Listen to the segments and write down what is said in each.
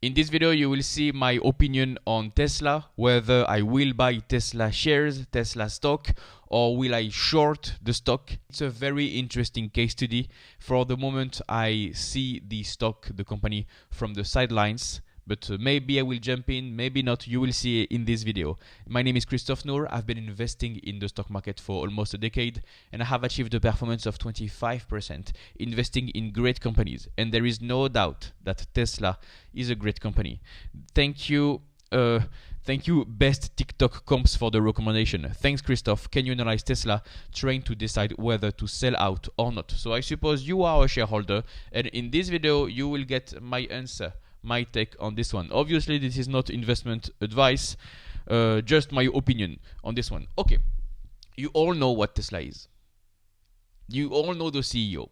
In this video, you will see my opinion on Tesla, whether I will buy Tesla shares, Tesla stock, or will I short the stock. It's a very interesting case study. For the moment, I see the stock, the company, from the sidelines. But maybe I will jump in, maybe not. You will see in this video. My name is Christophe Nour. I've been investing in the stock market for almost a decade, and I have achieved a performance of 25% investing in great companies. And there is no doubt that Tesla is a great company. Thank you. Thank you, best TikTok comps, for the recommendation. Thanks, Christophe. Can you analyze Tesla, trying to decide whether to sell out or not? So I suppose you are a shareholder, and in this video, you will get my answer, my take on this one. Obviously, this is not investment advice, just my opinion on this one. Okay, you all know what Tesla is. You all know the CEO.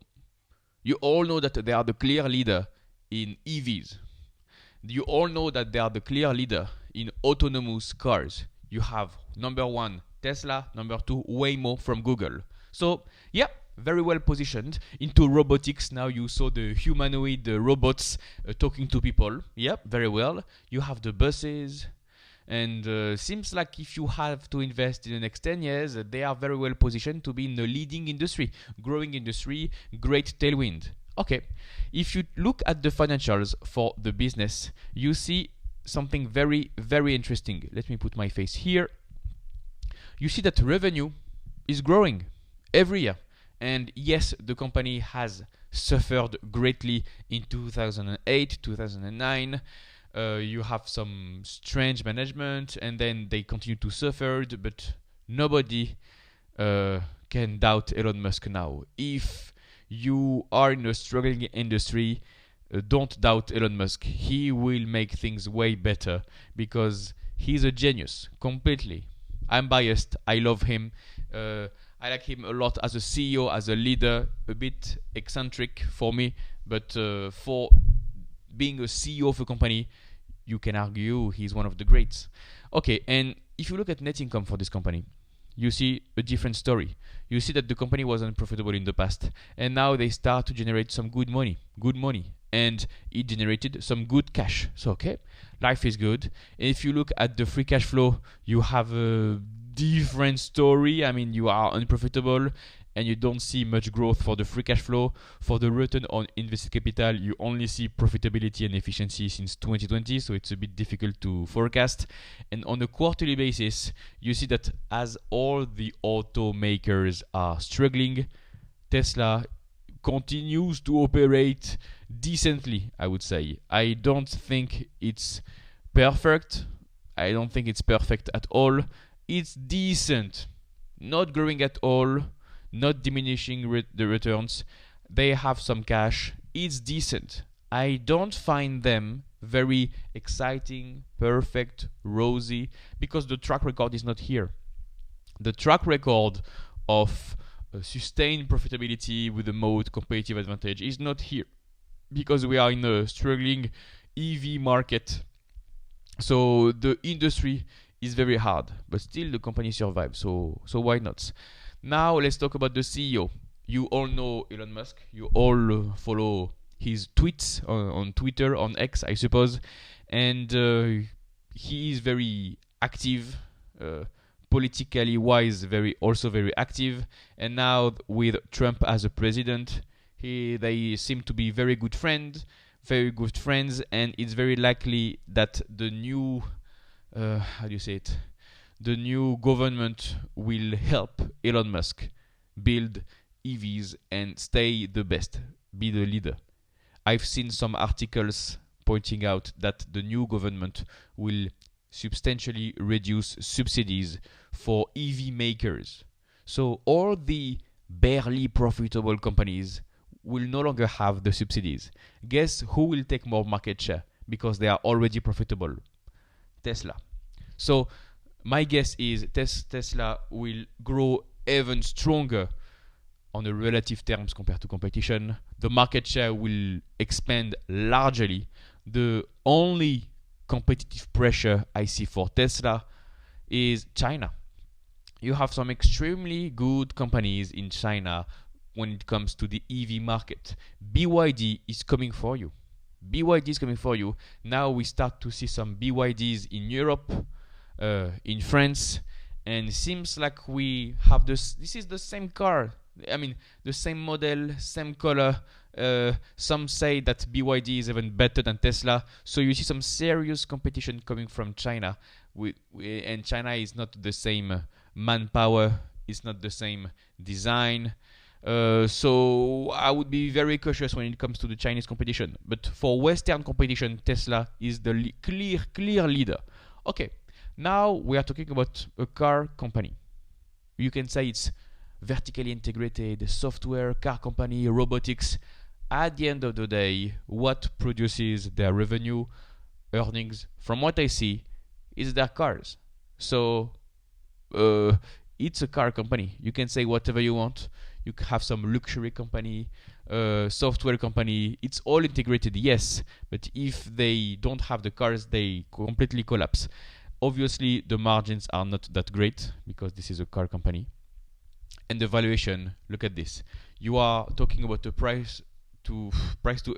You all know that they are the clear leader in EVs. You all know that they are the clear leader in autonomous cars. You have number one Tesla, number two Waymo from Google. So yeah, very well positioned into robotics. Now you saw the humanoid robots talking to people. Yep, very well. You have the buses, and seems like if you have to invest in the next 10 years, they are very well positioned to be in the leading industry, growing industry, great tailwind. Okay, if you look at the financials for the business, you see something very, very interesting. Let me put my face here. You see that revenue is growing every year. And yes, the company has suffered greatly in 2008, 2009. You have some strange management, and then they continue to suffer, but nobody can doubt Elon Musk now. If you are in a struggling industry, don't doubt Elon Musk. He will make things way better because he's a genius, completely. I'm biased. I love him. I like him a lot as a CEO, as a leader, a bit eccentric for me, but for being a CEO of a company, you can argue he's one of the greats. Okay, and if you look at net income for this company, you see a different story. You see that the company was unprofitable in the past, and now they start to generate some good money, and it generated some good cash. So okay, life is good. And if you look at the free cash flow, you have a different story. I mean, you are unprofitable and you don't see much growth for the free cash flow. For the return on invested capital, you only see profitability and efficiency since 2020, so it's a bit difficult to forecast. And on a quarterly basis, you see that as all the automakers are struggling, Tesla continues to operate decently, I would say. I don't think it's perfect. I don't think it's perfect at all. It's decent, not growing at all, not diminishing the returns. They have some cash. It's decent. I don't find them very exciting, perfect, rosy, because the track record is not here. The track record of sustained profitability with a moat competitive advantage is not here because we are in a struggling EV market. So the industry is very hard, but still the company survives, so why not? Now let's talk about the CEO. You all know Elon Musk. You all follow his tweets on Twitter, on X, I suppose, and he is very active, politically wise, also very active. And now with Trump as a president, they seem to be very good friends, and it's very likely that the new the new government will help Elon Musk build EVs and stay the best, be the leader. I've seen some articles pointing out that the new government will substantially reduce subsidies for EV makers. So all the barely profitable companies will no longer have the subsidies. Guess who will take more market share because they are already profitable? Tesla. So my guess is Tesla will grow even stronger on the relative terms compared to competition. The market share will expand largely. The only competitive pressure I see for Tesla is China. You have some extremely good companies in China when it comes to the EV market. BYD is coming for you. BYD is coming for you. Now we start to see some BYDs in Europe, in France, and it seems like we have this is the same car. I mean, the same model, same color. Some say that BYD is even better than Tesla. So you see some serious competition coming from China. And China is not the same manpower, it's not the same design. So I would be very cautious when it comes to the Chinese competition. But for Western competition, Tesla is the clear leader. Okay, now we are talking about a car company. You can say it's vertically integrated software, car company, robotics. At the end of the day, what produces their revenue, earnings, from what I see, is their cars. So it's a car company. You can say whatever you want. You have some luxury company, software company. It's all integrated, yes. But if they don't have the cars, they completely collapse. Obviously, the margins are not that great because this is a car company. And the valuation, look at this. You are talking about a price to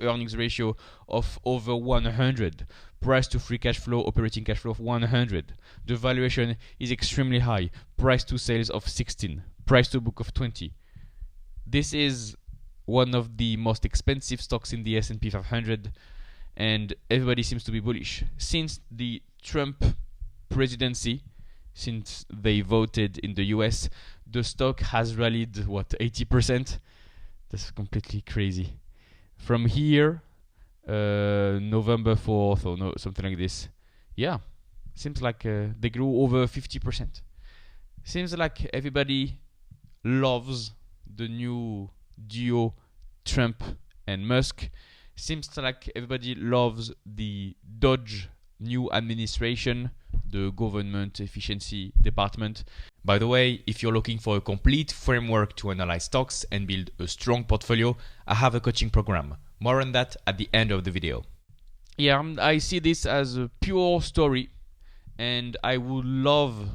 earnings ratio of over 100, price to free cash flow, operating cash flow of 100. The valuation is extremely high, price to sales of 16, price to book of 20. This is one of the most expensive stocks in the S&P 500, and everybody seems to be bullish. Since the Trump presidency, since they voted in the US, the stock has rallied, 80%? That's completely crazy. From here, November 4th or no, something like this. Yeah, seems like they grew over 50%. Seems like everybody loves the new duo Trump and Musk. Seems like everybody loves the Dodge new administration, the government efficiency department. By the way, if you're looking for a complete framework to analyze stocks and build a strong portfolio, I have a coaching program. More on that at the end of the video. Yeah, I see this as a pure story, and I would love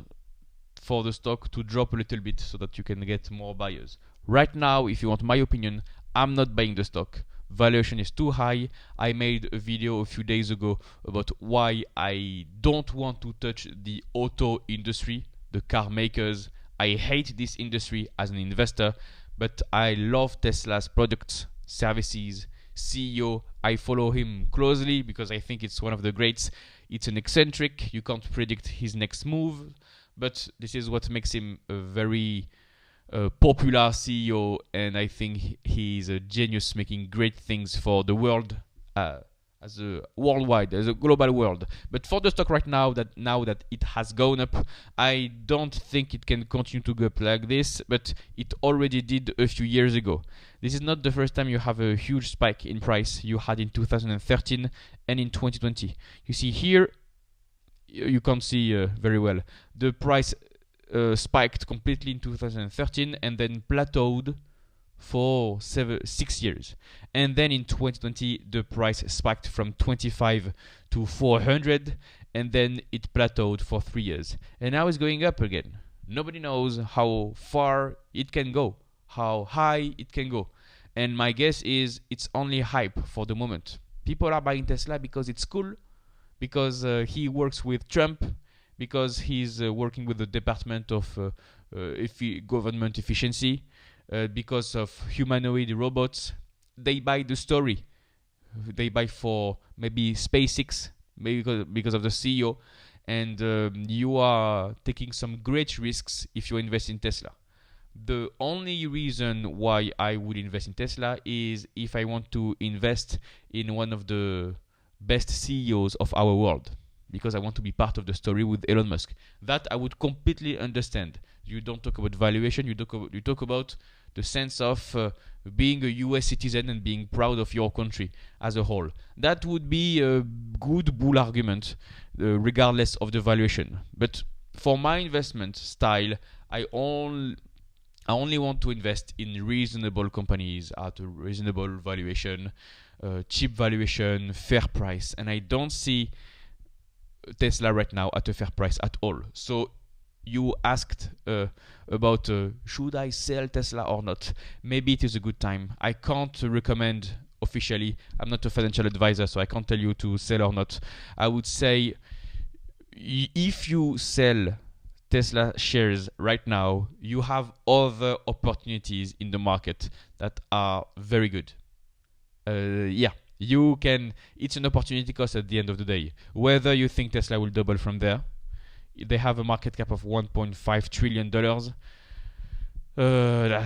for the stock to drop a little bit so that you can get more buyers. Right now, if you want my opinion, I'm not buying the stock. Valuation is too high. I made a video a few days ago about why I don't want to touch the auto industry, the car makers. I hate this industry as an investor, but I love Tesla's products, services, CEO. I follow him closely because I think it's one of the greats. It's an eccentric. You can't predict his next move, but this is what makes him a very popular CEO, and I think he's a genius, making great things for the world, as a worldwide, as a global world. But for the stock right now, that it has gone up, I don't think it can continue to go up like this, but it already did a few years ago. This is not the first time you have a huge spike in price. You had in 2013 and in 2020. You see here, you can't see very well. The price spiked completely in 2013 and then plateaued for 6 years. And then in 2020, the price spiked from 25 to 400, and then it plateaued for 3 years. And now it's going up again. Nobody knows how far it can go, how high it can go. And my guess is it's only hype for the moment. People are buying Tesla because it's cool, because he works with Trump, because he's working with the Department of Government Efficiency, because of humanoid robots. They buy the story. They buy for maybe SpaceX, maybe because of the CEO. And you are taking some great risks if you invest in Tesla. The only reason why I would invest in Tesla is if I want to invest in one of the best CEOs of our world, because I want to be part of the story with Elon Musk. That I would completely understand. You don't talk about valuation, you talk about the sense of being a US citizen and being proud of your country as a whole. That would be a good bull argument, regardless of the valuation. But for my investment style, I only want to invest in reasonable companies at a reasonable valuation, cheap valuation, fair price. And I don't see Tesla right now at a fair price at all. So you asked about should I sell Tesla or not. Maybe it is a good time. I can't recommend officially. I'm not a financial advisor, so I can't tell you to sell or not. I would say if you sell Tesla shares right now, you have other opportunities in the market that are very good. You can. It's an opportunity cost at the end of the day. Whether you think Tesla will double from there, they have a market cap of $1.5 trillion.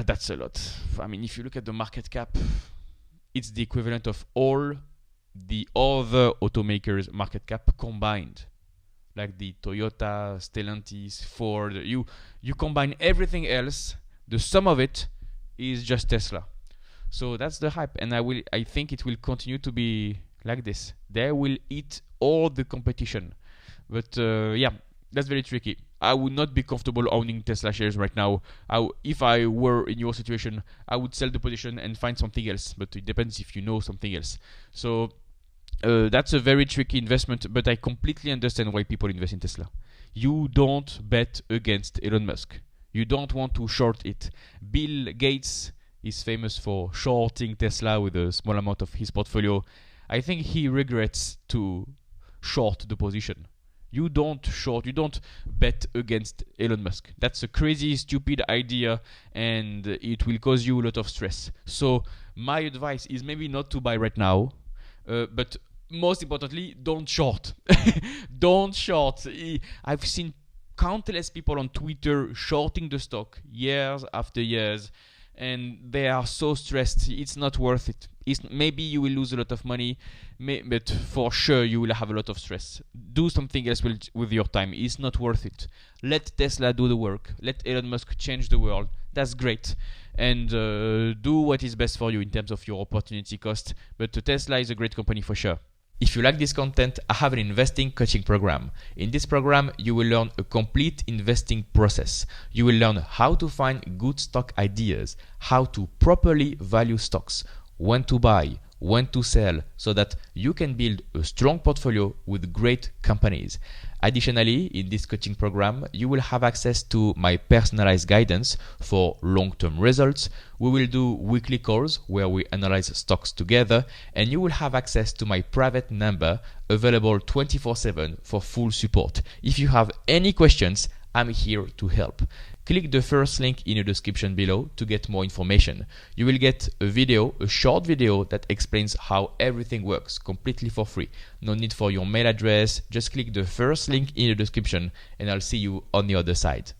That's a lot. I mean, if you look at the market cap, it's the equivalent of all the other automakers' market cap combined, like the Toyota, Stellantis, Ford. You combine everything else, the sum of it is just Tesla. So that's the hype, and I think it will continue to be like this. They will eat all the competition, but that's very tricky. I would not be comfortable owning Tesla shares right now. If I were in your situation, I would sell the position and find something else, but it depends if you know something else. So that's a very tricky investment, but I completely understand why people invest in Tesla. You don't bet against Elon Musk. You don't want to short it. Bill Gates is famous for shorting Tesla with a small amount of his portfolio. I think he regrets to short the position. You don't bet against Elon Musk. That's a crazy, stupid idea, and it will cause you a lot of stress. So my advice is maybe not to buy right now, but most importantly, don't short. Don't short. I've seen countless people on Twitter shorting the stock years after years, and they are so stressed. It's not worth it. Maybe you will lose a lot of money, but for sure you will have a lot of stress. Do something else with your time. It's not worth it. Let Tesla do the work. Let Elon Musk change the world. That's great. And do what is best for you in terms of your opportunity cost. But Tesla is a great company for sure. If you like this content, I have an investing coaching program. In this program, you will learn a complete investing process. You will learn how to find good stock ideas, how to properly value stocks, when to buy, when to sell, so that you can build a strong portfolio with great companies. Additionally, in this coaching program, you will have access to my personalized guidance for long-term results. We will do weekly calls where we analyze stocks together, and you will have access to my private number available 24/7 for full support. If you have any questions, I'm here to help. Click the first link in the description below to get more information. You will get a short video that explains how everything works completely for free. No need for your mail address. Just click the first link in the description and I'll see you on the other side.